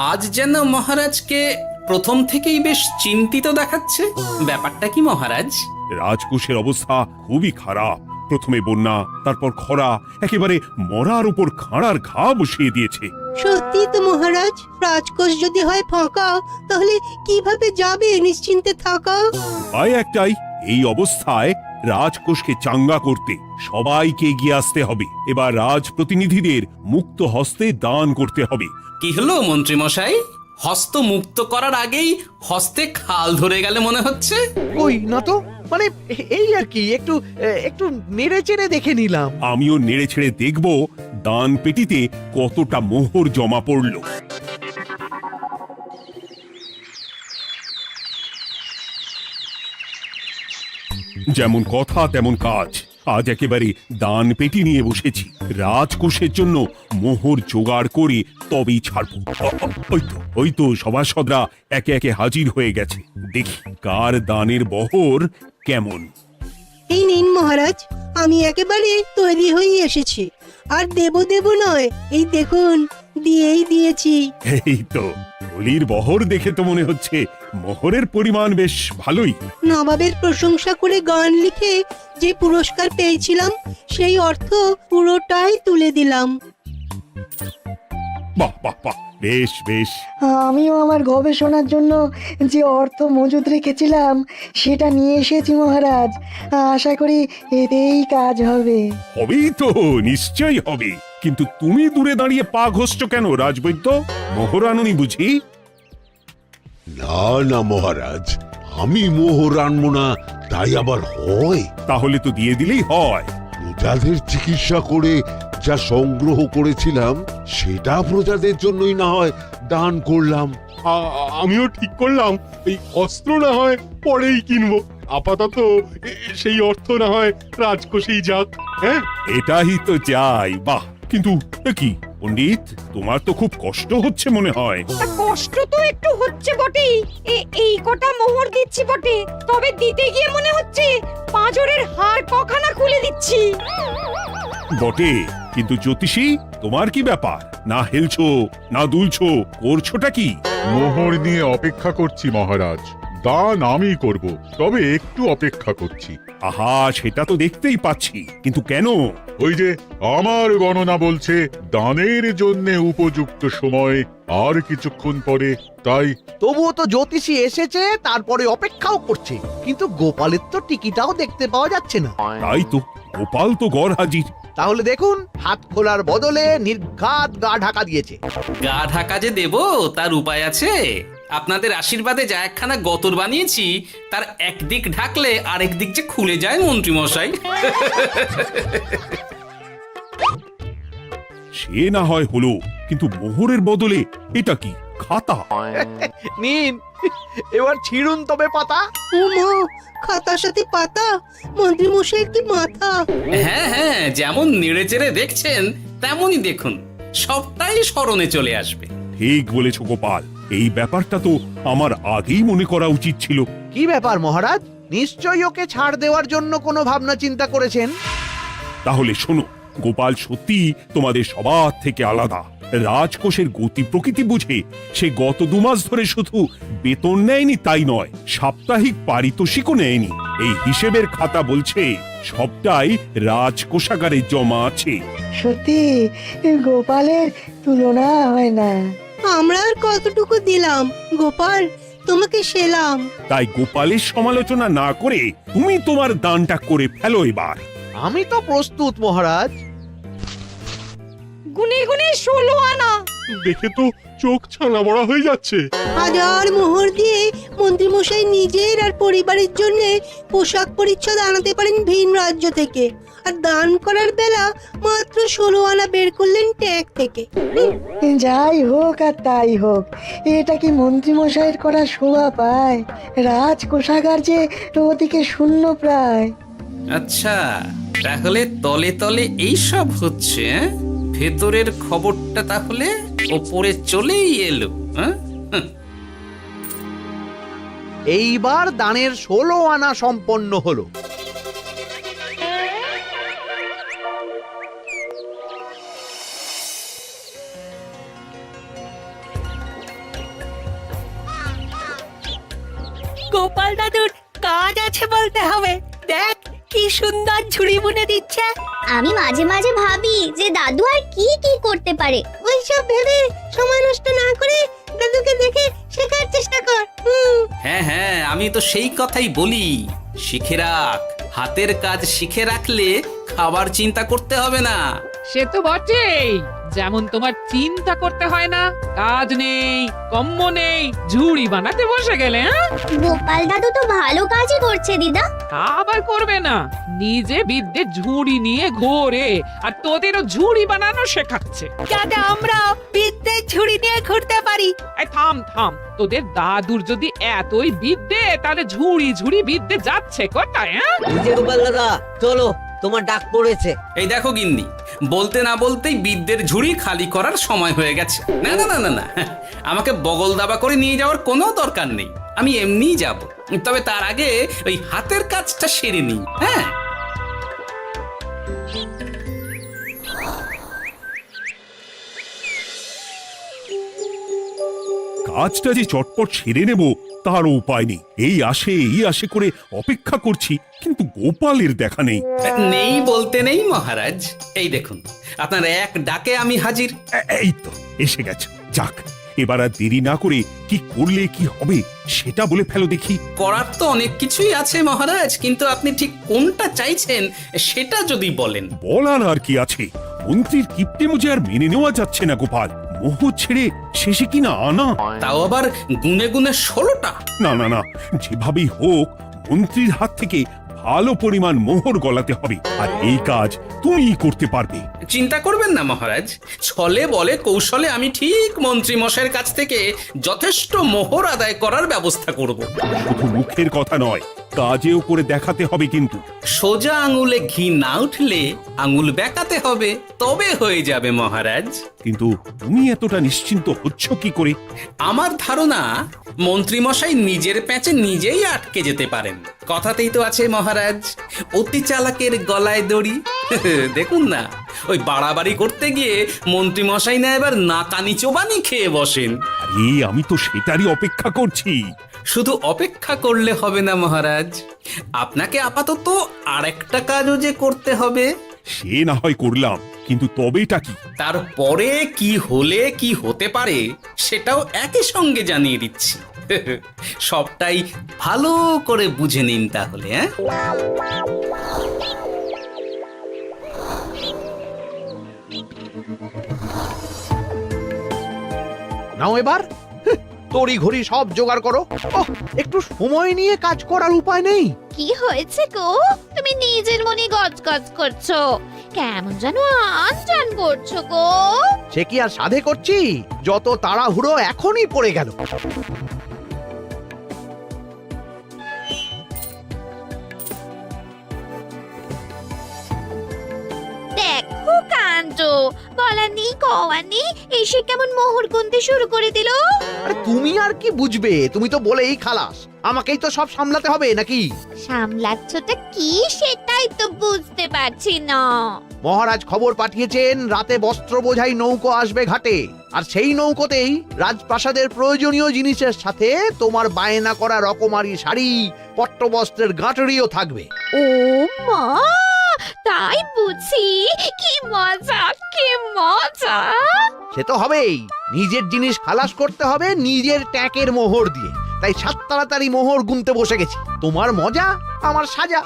আজ যেন মহারাজকে প্রথম থেকেই বেশ চিন্তিত দেখাচ্ছে। ব্যাপারটা কি মহারাজ? রাজকোষের অবস্থা খুবই খারাপ। প্রথমে বন্যা, তারপর খরা, একেবারে মরার উপর খাঁড়ার ঘা বসিয়ে দিয়েছে। সত্যি তো মহারাজ, রাজকোষ যদি হয় ফাঁকা, তাহলে কিভাবে যাবে নিশ্চিন্তে থাকা? উপায় একটাই, এই অবস্থায় রাজকোষকে চাঙ্গা করতে সবাইকে এগিয়ে আসতে হবে। এবার রাজপ্রতিনিধিদের মুক্ত হস্তে দান করতে হবে। কি হলো মন্ত্রী মশাই, হস্ত মুক্ত করার আগেই হস্তে খাল ধরে গেলে মনে হচ্ছে। ওই না তো, মানে এই আর কি, একটু একটু নেড়ে চেড়ে দেখে নিলাম। আমিও নেড়ে ছেড়ে দেখব দান পেটিতে কতটা মোহর জমা পড়লো। যেমন কথা তেমন কাজ। আজ একেবারে দান পেটি নিয়ে বসেছি। রাজকোষের জন্য মোহর জোগাড় করে তবেই ছাড়বো। ওই তো সভাসদরা একে একে হাজির হয়ে গেছে। দেখি কার দানের বহর কেমন। এই নিন মহারাজ, আমি একেবারে তৈরি হয়ে এসেছি। আর দেব নয়, এই দেখুন দিয়েই দিয়েছি। এই তো থলির বহর দেখে তো মনে হচ্ছে মোহরের পরিমাণ বেশ ভালোই। নবাবের প্রশংসা করে গান লিখে যে পুরস্কার পেয়েছিলাম, সেই অর্থ পুরোটাই তুলে দিলাম। বাহ বাহ বাহ, বেশ বেশ। আমিও আমার গবেষণার জন্য যে অর্থ মজুদ রেখেছিলাম সেটা নিয়ে এসেছি মহারাজ। আশা করি এতেই কাজ হবে। হবেই তো, নিশ্চয়ই হবে। কিন্তু তুমি দূরে দাঁড়িয়ে পা ঘষছো কেন রাজবৈদ্য? মোহর আনুনি বুঝি? না না মহারাজ, আমি মোহর আনবো না তাই আবার হয়? তাহলে তো দিয়ে দিলেই হয়। প্রজাদের চিকিৎসা করে যা সংগ্রহ করেছিলাম সেটা প্রজাদের জন্যই না হয় দান করলাম। আমিও ঠিক করলাম এই অস্ত্র না হয় পরেই কিনবো, আপাতত সেই অর্থ না হয় রাজকোষেই যাক। হ্যাঁ, এটাই তো চাই। বাহ, কিন্তু কি পণ্ডিত, তোমার তো খুব কষ্ট হচ্ছে মনে হয়। তা কষ্ট তো একটু হচ্ছে বটেই। এই কটা মোহর দিচ্ছি বটে, তবে দিতে গিয়ে মনে হচ্ছে পাঁজরের হাড় কখানা খুলে দিচ্ছি। বটে, কিন্তু জ্যোতিষী তোমার কি ব্যাপার? না হেলছো না দুলছো, করছোটা কি? মোহর নিয়ে অপেক্ষা করছি মহারাজ, দান আমি করব, তবে একটু অপেক্ষা করছি। আহা, সেটা তো দেখতেই পাচ্ছি, কিন্তু কেন? ওই যে আমার গণনা বলছে দানের জন্য উপযুক্ত সময় আর কিছুক্ষণ পরে, তাই। তবুও তো জ্যোতিষী এসেছে, তারপরে অপেক্ষাও করছে, কিন্তু গোপালের তো টিকিটাও দেখতে পাওয়া যাচ্ছে না। তাই তো, গোপাল তো গড় হাজির। তাহলে দেখুন, হাত খোলার বদলে নির্ঘাত গা ঢাকা দিয়েছে। গা ঢাকা যে দেব তার উপায় আছে। আপনাদের আশীর্বাদে যা একখানা গতর বানিয়েছি, তার একদিক ঢাকলে আরেক দিক যে খুলে যায় মন্ত্রী মশাই। সে না হয় হলো, কিন্তু মোহরের বদলে এটা কি? খাতা? নিন, এবার ছিড়ুন তবে পাতা। উমা, খাতার সাথে পাতা! মন্ত্রী মশাইয়ের কি মাথা! হ্যাঁ হ্যাঁ, যেমন নেড়ে চেড়ে দেখছেন তেমনই দেখুন, সবটাই স্মরণে চলে আসবে। ঠিক বলেছ গোপাল, এই ব্যাপারটা তো আমার আগেই মনে করা উচিত ছিল। কি ব্যাপার মহারাজ, নিশ্চয়ই ওকে ছাড় দেওয়ার জন্য কোনো ভাবনা চিন্তা করেছেন। তাহলে শোনো, গোপাল সত্যি তোমাদের সবার থেকে আলাদা। রাজকোষের গতি প্রকৃতি বুঝে সে গত 2 মাস ধরে শুধু বেতন নেয়নি তাই নয়, সাপ্তাহিক পারিতোষিকও নেয়নি। এই হিসেবের খাতা বলছে সবটাই রাজকোষাগারে জমা আছে। সত্যি গোপালের তুলনা হয় না। আমরা আর কতটুকু দিলাম গোপাল, তোমাকে সেলাম। তাই গোপালের সমালোচনা না করে তুমি তোমার দানটা করে ফেলো এবার। আমি তো প্রস্তুত মহারাজ। গুনে গুনে 16 আনা। দেখে তো চোখ ছানা বড়া হয়ে যাচ্ছে। হাজার মোহর দিয়ে মন্ত্রী মশাই নিজের আর পরিবারের জন্য পোশাক পরিচ্ছদ আনাতে পারেন ভিন রাজ্য থেকে, আর দান করার বেলা মাত্র 16 আনা বের করলেন ট্যাগ থেকে। যাই হোক আর তাই হোক, এটা কি মন্ত্রীমশাইয়ের করা শোভা পায়? রাজকোষাগার যে ওদিকে শূন্য প্রায়। আচ্ছা, তাহলে তলে তলে এই সব হচ্ছে, ভেতরের খবরটা তাহলে ওপরে চলেই এলো। এইবার দানের 16 আনা সম্পন্ন হলো। গোপাল দাদুর কাজ আছে বলতে হবে। দেখ কি সুন্দর ঝুড়ি বুনে দিচ্ছে। আমি মাঝে মাঝে ভাবি যে দাদু আর কি কি করতে পারে। ওইসব ভেবে সময় নষ্ট না করে দাদুকে দেখে শেখার চেষ্টা কর। হ্যাঁ হ্যাঁ, আমি তো সেই কথাই বলি, শিখে রাখ। হাতের কাজ শিখে রাখলে খাবার চিন্তা করতে হবে না। সে তো বটেই, যেমন তোমার চিন্তা করতে হয় না, কাজ নেই, কম্ম নেই, ঝুড়ি বানাতে বসে গেলে। গোপাল দাদু তো ভালো কাজই করছে দিদা। আবার করবে না, নিজে বিদ্যে ঝুড়ি নিয়ে ঘোরে আর তোদেরও ঝুড়ি বানানো শেখাচ্ছে। যাতে আমরা বিদ্যের ঝুড়ি নিয়ে ঘুরতে পারি। এই থাম থাম, তোদের দাদুর যদি এতই বিদ্যে, তাহলে ঝুড়ি ঝুড়ি বিদ্যে যাচ্ছে কোথায়? গোপাল দাদা চলো, তোমার ডাক পড়েছে। এই দেখো গিন্নি, বলতে না বলতেই বিদ্যের ঝুড়ি খালি করার সময় হয়ে গেছে। না না না না না, আমাকে বগল দাবা করে নিয়ে যাওয়ার কোনো দরকার নেই, আমি এমনিই যাব। তবে তার আগে ওই হাতের কাজটা সেরে নিই। হ্যাঁ, কাজটা যে চটপট সেরে নেব তার উপায় নেই। এই আসে করে অপেক্ষা করছি, কিন্তু গোপালের দেখা নেই। নেই বলতে নেই মহারাজ, এই দেখুন আপনার এক ডাকে আমি হাজির। এই তো এসে গেছে। যাক, এবার আর দেরি না করে কি করলে কি হবে সেটা বলে ফেলো দেখি। করার তো অনেক কিছুই আছে মহারাজ, কিন্তু আপনি ঠিক কোনটা চাইছেন সেটা যদি বলেন। বলার আর কি আছে, মন্ত্রীর কিপ্টে মুজে আর মেনে নেওয়া যাচ্ছে না গোপাল। মোহ ছেড়ে শেষে কিনা আনা। তাও আবার গুনে গুনে 16টা। না না না, যেভাবেই হোক মন্ত্রীর হাত থেকে ভালো পরিমাণ মোহর গলাতে হবে, আর এই কাজ তুমিই করতে পারবে। চিন্তা করবেন না মহারাজ, ছলে বলে কৌশলে আমি ঠিক মন্ত্রী মশাইয়ের কাছ থেকে যথেষ্ট মোহর আদায় করার ব্যবস্থা করব। শুধু মুখের কথা নয়, কাজেও করে দেখাতে হবে কিন্তু। সোজা আঙুলে ঘি না উঠলে আঙুল বেঁকাতে হবে, তবে হয়ে যাবে মহারাজ। কিন্তু তুমি এতটা নিশ্চিন্ত হচ্ছ কি করে? আমার ধারণা মন্ত্রী মশাই নিজের প্যাঁচে নিজেই আটকে যেতে পারেন। কথাতেই তো আছে মহারাজ, অতি চালাকের গলায় দড়ি। দেখুন না, ওই বাড়াবাড়ি করতে গিয়ে মন্ত্রী মশাই না এবার নাকানি চোবানি খেয়ে বসেন। আরে আমি তো সেটারই অপেক্ষা করছি। শুধু অপেক্ষা করলে হবে না মহারাজ, আপনাকে আপাতত আরেকটা কাজও যে করতে হবে। সে না হয় করলাম, কিন্তু তবেটা কি? তারপরে কি হলে কি হতে পারে সেটাও একই সঙ্গে জানিয়ে দিচ্ছি। সবটাই ভালো করে বুঝে নিন তাহলে। নাও এবার তড়ি ঘড়ি সব জোগাড় করো। একটু সময় নিয়ে কাজ করার উপায় নেই? কি হয়েছে গো, তুমি নিজের মনে গজগজ করছো, কেমন যেন আনজান করছো গো। সে কি আর সাধে করছি, যত তাড়াহুড়ো এখনই পড়ে গেল। দেখো কাণ্ড, বলা নেই কওয়া নেই, এসে কেমন মোহর গুনতে শুরু করে দিল। আরে তুমি আর কি বুঝবে, তুমি তো বলেই খালাস, আমাকেই তো সব সামলাতে হবে নাকি? সামলাচ্ছটা কি সেটাই তো বুঝতে পারছি না। মহারাজ খবর পাঠিয়েছেন রাতে বস্ত্র বোঝাই নৌকো আসবে ঘাটে, আর সেই নৌকোতেই রাজপ্রাসাদের প্রয়োজনীয় জিনিসের সাথে তোমার বায়না করা রকমারি শাড়ি, পট্টবস্ত্রের গাঁটরিও থাকবে। ও মা, তাই বুঝি, কি মজা কি মজা। সে তো হবেই, নিজের জিনিস খালাস করতে হবে নিজের ট্যাকের মোহর দিয়ে। তাই সাত তাড়াতাড়ি মোহর গুনতে বসে গেছি। তোমার মজা আমার সাজা।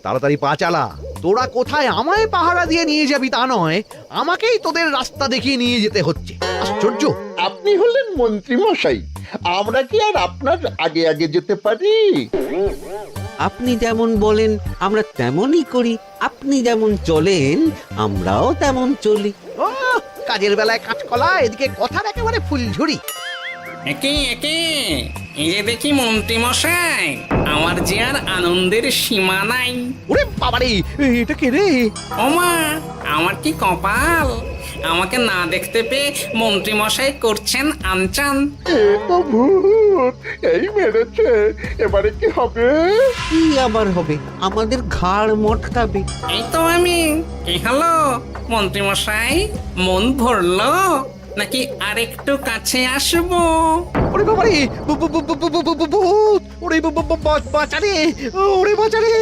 তাড়াতাড়ি পা চালা, তোরা কোথায় আমায় পাহারা দিয়ে নিয়ে যাবি তা নয়, আমাকেই তোদের রাস্তা দেখিয়ে নিয়ে যেতে হচ্ছে। আশ্চর্য! আপনি হলেন মন্ত্রী মশাই, আমরা কি আর আপনার আগে আগে যেতে পারি? আপনি যেমন বলেন আমরা তেমনই করি, আপনি যেমন চলেন আমরাও তেমন চলি। ও, কাজের বেলায় কাঁচকলা, এদিকে কথার একেবারে ফুলঝুরি। একে একে এই যে দেখি মন্ত্রী মশাই, আমার যে আর আনন্দের সীমা নাই। ওরে বাবারে, এটা কে রে? ওমা, আমার কি কপাল! আমাকে না দেখতে পেয়ে মন্ত্রী মশাই করছেন আনচান। এ তো ভূত, এই মেরেছে, এবারে কি হবে? কি আবার হবে? আমাদের ঘাড় মটকাবে। এই তো আমি। কি হলো মন্ত্রী মশাই, মন ভরলো নাকি আরেকটু কাছে আসবো? ওরে বাবারে, ভূত! ওরে বাঁচারে, ওরে বাঁচারে!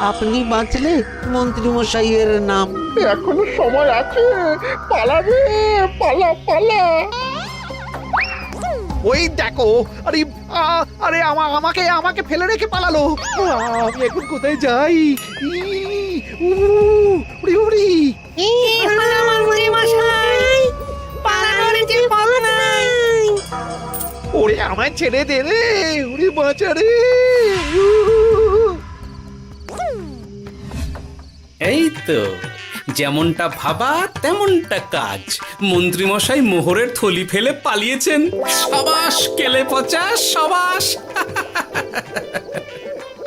আপনি বাঁচলে মন্ত্রী মশাইয়ের নাম। এখনো সময় আছে, পালা রে, পালা পালা। ওই দেখো, আরে আরে আমাকে আমাকে ফেলে রেখে পালালো। আমি এখন কোথায় যাই? উড়ি উড়ি। ওরে আমায় ছেড়ে দে রে, উড়ি বাঁচা রে। এই তো, যেমনটা ভাবা তেমনটা কাজ। মন্ত্রী মশাই মোহরের থলি ফেলে পালিয়েছেন। সাবাস কেলে পচা, সাবাস!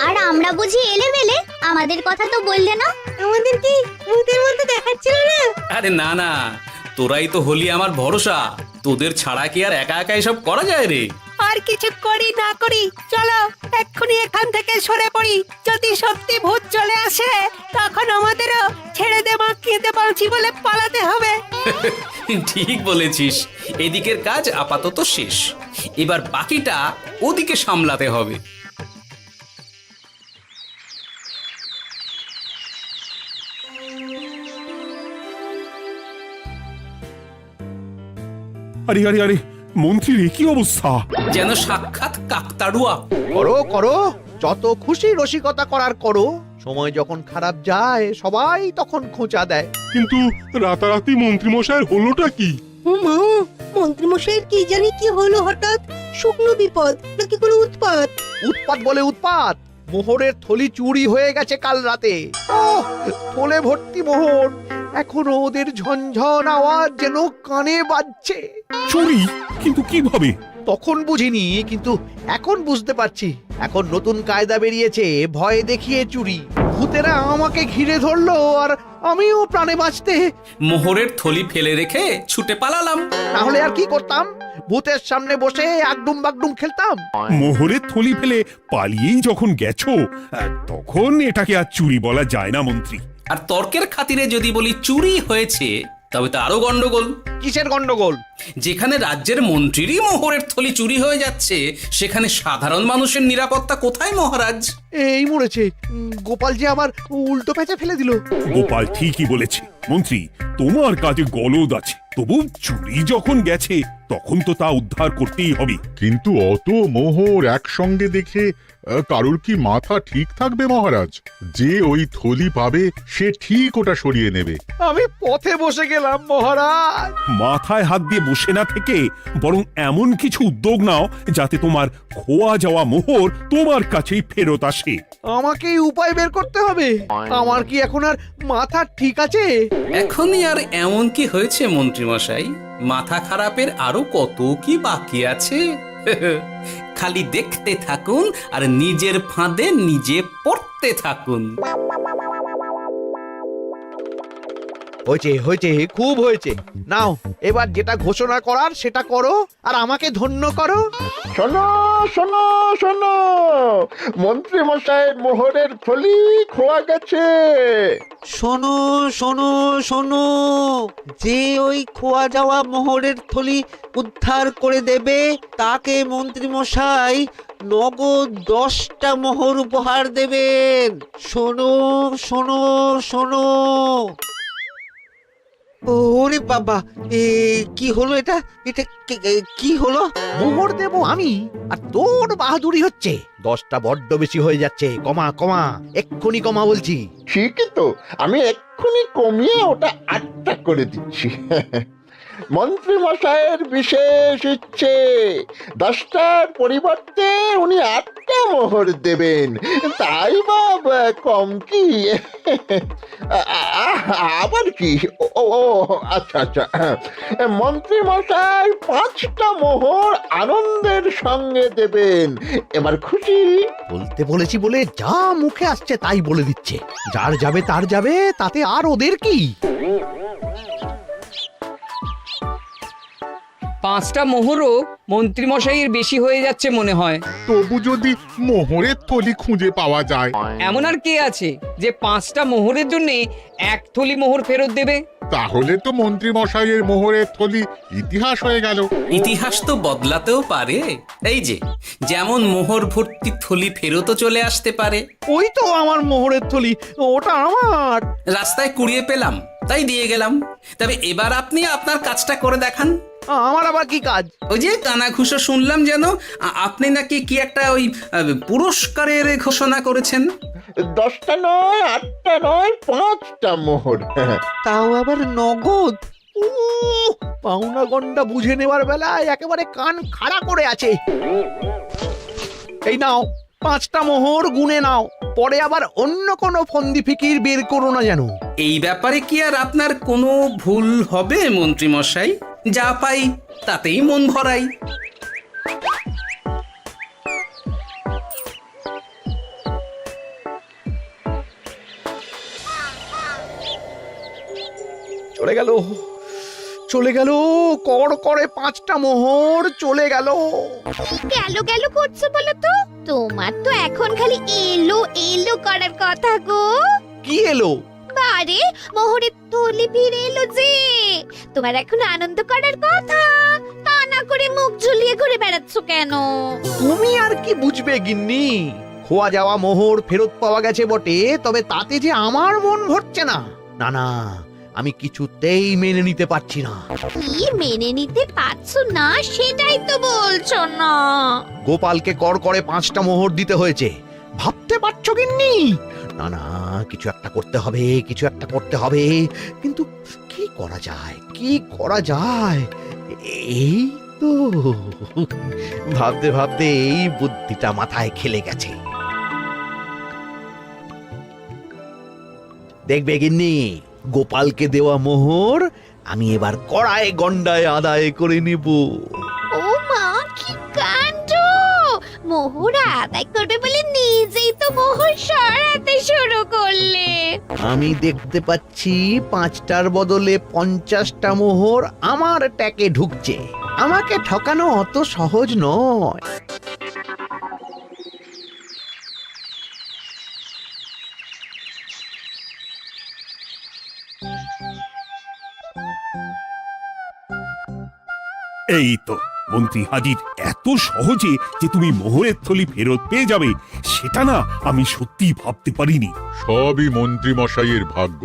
আর আমরা বুঝি এলেবেলে, আমাদের কথা তো বললে না। আমাদের কি ভূতের মতো দেখাচ্ছিল না? আরে না না, তোরাই তো হলি আমার ভরসা। তোদের ছাড়া কি আর একা একা এসব করা যায় রে? আর কিছু করি না করি, চলো এক্ষুনি এখান থেকে সরে পড়ি। যদি সত্যি ভূত চলে আসে, তখন আমাদেরও ছেড়ে দে বাঁকিয়ে বাঁচি বলে পালাতে হবে। ঠিক বলেছিস। এদিকের কাজ আপাতত শেষ, এবার বাকিটা ওদিকে সামলাতে হবে। আরে আরে আরে, মন্ত্রীর এ কি অবস্থা! যেন সাক্ষাৎ কাকতাড়ুয়া। করো করো, যত খুশি রসিকতা করার করো। সময় যখন খারাপ যায়, সবাই তখন খোঁচা দেয়। কিন্তু রাতারাতি মন্ত্রী মশাইয়ের হলোটা কি? মা, মন্ত্রী মশাইয়ের কি জানি কি হলো হঠাৎ? শুকনো বিপদ নাকি কোনো উৎপাত? উৎপাত বলে উৎপাত। মোহরের থলি চুরি হয়ে গেছে কাল রাতে। ওহ, থলে ভর্তি মোহর। এখনো ওদের ঝনঝন আওয়াজ যেন কানে বাজছে। চুরি? কিন্তু কিভাবে? তখন বুঝিনি, কিন্তু এখন বুঝতে পারছি। এখন নতুন কায়দা বেরিয়েছে, ভয় দেখিয়ে চুরি। ভূতেরা আমাকে ঘিরে ধরলো, আর আমিও প্রাণে বাঁচতে মোহরের থলি ফেলে রেখে ছুটে পালালাম। না হলে আর কি করতাম? ভূতের সামনে বসে আগডুম বাগডুম খেলতাম। মোহরের থলি ফেলে পালিয়েই যখন গেছো, তখন এটাকে আর চুরি বলা যায় না মন্ত্রী। আর তর্কের খাতিরে যদি বলি চুরি হয়েছে, তবে তো আরো গন্ডগোল। কিসের গন্ডগোল? যেখানে রাজ্যের মন্ত্রীরই মোহরের থলি চুরি হয়ে যাচ্ছে, সেখানে সাধারণ মানুষের নিরাপত্তা কোথায় মহারাজ? এই মরেছে, গোপাল যে আবার উল্টো প্যাঁচা ফেলে দিল। গোপাল ঠিকই বলেছে মন্ত্রী, তোমার কাজে গলদ আছে। তবু চুরি যখন গেছে, তখন তো তা উদ্ধার করতেই হবে। কিন্তু অত মোহর একসঙ্গে দেখে কারোর কি মাথা ঠিক থাকবে মহারাজ? যে ওই থলি পাবে সে ঠিক ওটা সরিয়ে নেবে। আমি পথে বসে গেলাম মহারাজ। মাথায় হাত দিয়ে বসে না থেকে বরং এমন কিছু উদ্যোগ নাও যাতে তোমার খোয়া যাওয়া মোহর তোমার কাছেই ফেরত আসে। আমাকেই উপায় বের করতে হবে। আমার কি এখন আর মাথা ঠিক আছে? এখনই আর এমন কি হয়েছে মন্ত্রী মশাই? মাথা খারাপের আরো কত কি বাকি আছে। খালি দেখতে থাকুন আর নিজের ফাঁদে নিজে পড়তে থাকুন। হয়েছে হয়েছে, খুব হয়েছে। নাও, এবার যেটা ঘোষণা করার সেটা করো, আর আমাকে ধন্য করো। শোনো শোনো শোনো, মন্ত্রী মশাইয়ের মোহরের থলি খোয়া গেছে। শোনো শোনো শোনো, যে ওই খোয়া যাওয়া মোহরের থলি উদ্ধার করে দেবে, তাকে মন্ত্রী মশাই নগদ 10টা মোহর উপহার দেবেন। শোনো শোনো শোনো। ওরে বাবা, কি হলো এটা? এটা কি হলো? মোহর দেবো আমি, আর তোর বাহাদুরি হচ্ছে। 10টা বড্ড বেশি হয়ে যাচ্ছে। কমা কমা, এক্ষুনি কমা বলছি। ঠিকই তো, আমি এক্ষুনি কমিয়ে ওটা 8টা করে দিচ্ছি। মন্ত্রী মশাইয়ের বিশেষ ইচ্ছে 10টার পরিবর্তে উনি 8টা মোহর দেবেন, তাই বা কম কি? আবার কি? ও আচ্ছা আচ্ছা, মন্ত্রী মশাই 5টা মোহর আনন্দের সঙ্গে দেবেন। এবার খুশি? বলতে বলেছি বলে যা মুখে আসছে তাই বলে দিচ্ছে। যার যাবে তার যাবে, তাতে আর ওদের কি? 5টা মোহরও মন্ত্রীমশাইয়ের বেশি হয়ে যাচ্ছে মনে হয়। তবু যদি মোহরের থলি খুঁজে পাওয়া যায়। এমন আর কে আছে যে 5টা মোহরের জন্য 1 থলি মোহর ফেরত দেবে? তাহলে তো মন্ত্রী মশাইয়ের মোহরের থলি ইতিহাস হয়ে গেল। ইতিহাস তো বদলাতেও পারে। এই যে যেমন মোহর ভর্তি থলি ফেরতও চলে আসতে পারে। ওই তো আমার মোহরের থলি, ওটা আমার। রাস্তায় কুড়িয়ে পেলাম তাই দিয়ে গেলাম। তবে এবার আপনি আপনার কাজটা করে দেখান। আমার আবার কি কাজ? ওই যে কানাঘুষো শুনলাম যেন আপনি নাকি কি একটা ওই পুরস্কারের ঘোষণা করেছেন। 10টা নয়, 8টা নয়, 5টা মোহর। তাও আবার নগদ। পাওনা গন্ডা বুঝে নেওয়ার বেলায় একেবারে কান খাড়া করে আছে। এই নাও 5টা মোহর, গুনে নাও। পরে আবার অন্য কোনো ফন্দি ফিকির বের করো না যেন। এই ব্যাপারে কি আর আপনার কোনো ভুল হবে মন্ত্রী মশাই? যা পাই তাতেই মন ভরাই। চলে গেল, চলে গেল, কর করে 5টা মোহর চলে গেল। গেল গেল করছো বলো তো? তোমার তো এখন খালি এলো এলো করার কথা গো। কি এলো? আরে মোহরের থলি ফিরে এলো যে। তোমার এখন আনন্দ করার কথা, তা না করে মুখ ঝুলিয়ে ঘুরে বেড়াচ্ছ কেন? তুমি আর কি বুঝবে গিন্নি? খোয়া যাওয়া মোহর ফেরত পাওয়া গেছে বটে, তবে তাতে যে আমার মন ভরছে না। না না, আমি কিছুতেই মেনে নিতে পারছি না। কি মেনে নিতে পারছো না সেটাই তো বলছো না। গোপালকে কর করে 5টা মোহর দিতে হয়েছে, ভাবতে পারছো গিন্নি? না না, কিছু একটা করতে হবে, কিছু একটা করতে হবে। কিন্তু কি করা যায়, কি করা যায়? এই তো ভাবতে ভাবতে এই বুদ্ধিটা মাথায় খেলে গেছে। দেখবে গিন্নি, গোপালকে দেওয়া মোহর আমি এবার কড়ায় গন্ডায় আদায় করে নিব। ও মা, কি কাণ্ড! মোহর আদায় করবে বলে নিজেই তো মোহর সরাতে শুরু করলে। আমি দেখতে পাচ্ছি 5টার বদলে 50টা মোহর আমার ট্যাকে ঢুকছে। আমাকে ঠকানো অত সহজ নয়। এই তো মন্ত্রী হাজির। এত সহজে যে তুমি মোহরের থলি ফেরত পেয়ে যাবে সেটা না আমি সত্যি ভাবতে পারিনি। সবই মন্ত্রী মশাইয়ের ভাগ্য।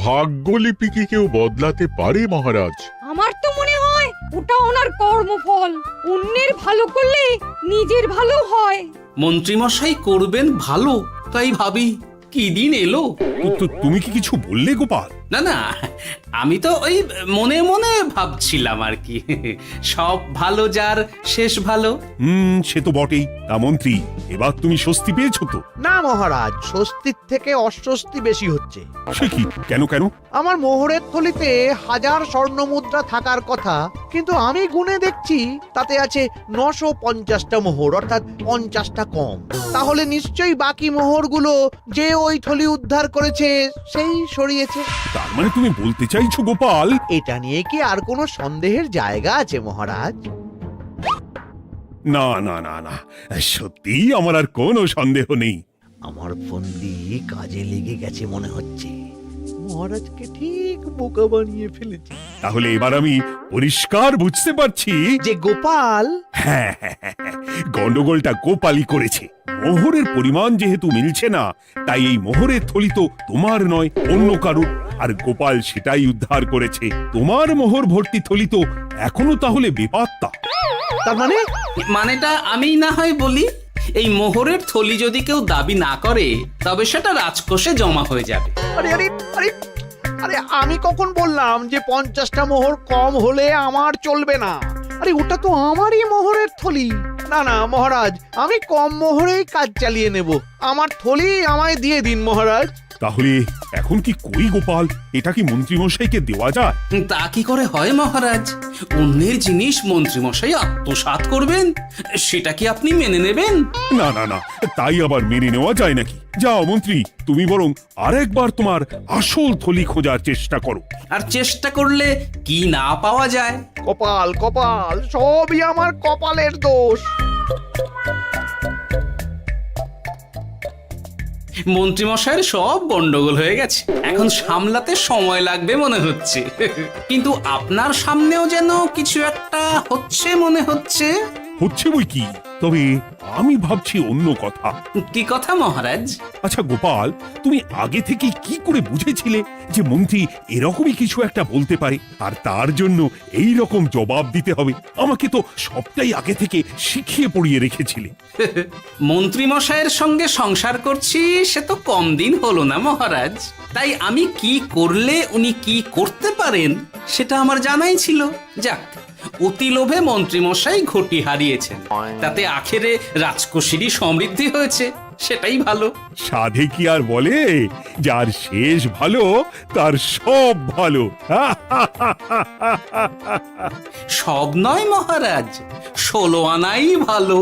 ভাগ্যলিপি কি কেউ বদলাতে পারে মহারাজ? আমার তো মনে হয় ওটা ওনার কর্মফল। অন্যের ভালো করলে নিজের ভালো হয়। মন্ত্রী মশাই করবেন ভালো, তাই ভাবি কি দিন এলো। তুমি কি কিছু বললে গোপাল? না না, আমি তো ওই মনে মনে ভাবছিলাম আর কি। সব ভালো যার শেষ ভালো। সে তো বটেই। তা মন্ত্রী, এবার তুমি স্বস্তি পেয়েছো তো? না মহারাজ, স্বস্তির থেকে অস্বস্তি বেশি হচ্ছে। সে কি? কেন কেন? আমার মোহরের থলিতে 1000 স্বর্ণ মুদ্রা থাকার কথা, কিন্তু আমি গুনে দেখছি তাতে আছে 950টা মোহর, অর্থাৎ 50টা কম। তাহলে নিশ্চয়ই বাকি মোহরগুলো যে ওই থলি উদ্ধার করেছে সেই সরিয়েছে। তার মানে তুমি বলতে চাইছো গোপাল? এটা নিয়ে কি আর কোনো সন্দেহের জায়গা আছে মহারাজ? না না না না, সত্যি আমার আর কোনো সন্দেহ নেই। আমার ফন্দি কাজে লেগে গেছে মনে হচ্ছে। মহারাজকে ঠিক বোকা বানিয়ে ফেলেছি। তাহলে এবার আমি পরিষ্কার বুঝতে পারছি যে গোপাল, হ্যাঁ, গন্ডগোলটা গোপালই করেছে। মোহরের পরিমাণ যেহেতু মিলছে না, তাই এই মোহরের থলি তো তোমার নয়, অন্য কারুর। আর গোপাল সেটাই উদ্ধার করেছে। তোমার মোহর ভর্তি থলি তো এখনো তাহলে বেপাত্তা। তার মানে? মানেটা আমি না হয় বলি। এই মোহরের থলি যদি কেউ দাবি না করে, তবে সেটা রাজকোষে জমা হয়ে যাবে। আরে আরে আরে, আরে আমি কখন বললাম যে 50টা মোহর কম হলে আমার চলবে না? আরে ওটা তো আমারই মোহরের থলি। না না মহারাজ, আমি কম মোহরেই কাজ চালিয়ে নেব। আমার থলি আমায় দিয়ে দিন মহারাজ। তাহলে এখন কি করি গোপাল? এটা কি মন্ত্রীমশাইকে দেওয়া যায়? তা কি করে হয় মহারাজ? অন্যের জিনিস মন্ত্রীমশাই আত্মসাৎ করবেন, সেটা কি আপনি মেনে নেবেন? না না না, তাই আবার মেনে নেওয়া যায় নাকি? যাও মন্ত্রী, তুমি বরং আরেকবার তোমার আসল থলি খোঁজার চেষ্টা করো। আর চেষ্টা করলে কি না পাওয়া যায়? কপাল কপাল, সবই আমার কপালের দোষ। মন্ত্রীমশাইয়ের সব গন্ডগোল হয়ে গেছে, এখন সামলাতে সময় লাগবে মনে হচ্ছে। কিন্তু আপনার সামনেও যেন কিছু একটা হচ্ছে মনে হচ্ছে। হচ্ছে বই কি, তবে আমি ভাবছি অন্য কথা। কি কথা মহারাজ? আচ্ছা গোপাল, তুমি আগে থেকে কি করে বুঝেছিলে যে মন্ত্রী এরকমই কিছু একটা বলতে পারে, আর তার জন্য এই রকম জবাব দিতে হবে? আমাকে তো সবটাই আগে থেকে শিখিয়ে পড়িয়ে রেখেছিলে। মন্ত্রীমশাইয়ের সঙ্গে সংসার করছি সে তো কম দিন হলো না মহারাজ, তাই আমি কি করলে উনি কি করতে পারেন সেটা আমার জানাই ছিল। যাক, অতি লোভে মন্ত্রীমশাই ঘটি হারিয়েছেন, তাতে আখেরে রাজকোষেরই সমৃদ্ধি হয়েছে, সেটাই ভালো। সাধে কি আর বলে, যার শেষ ভালো তার সব ভালো। সব নয় মহারাজ, 16 আনাই ভালো।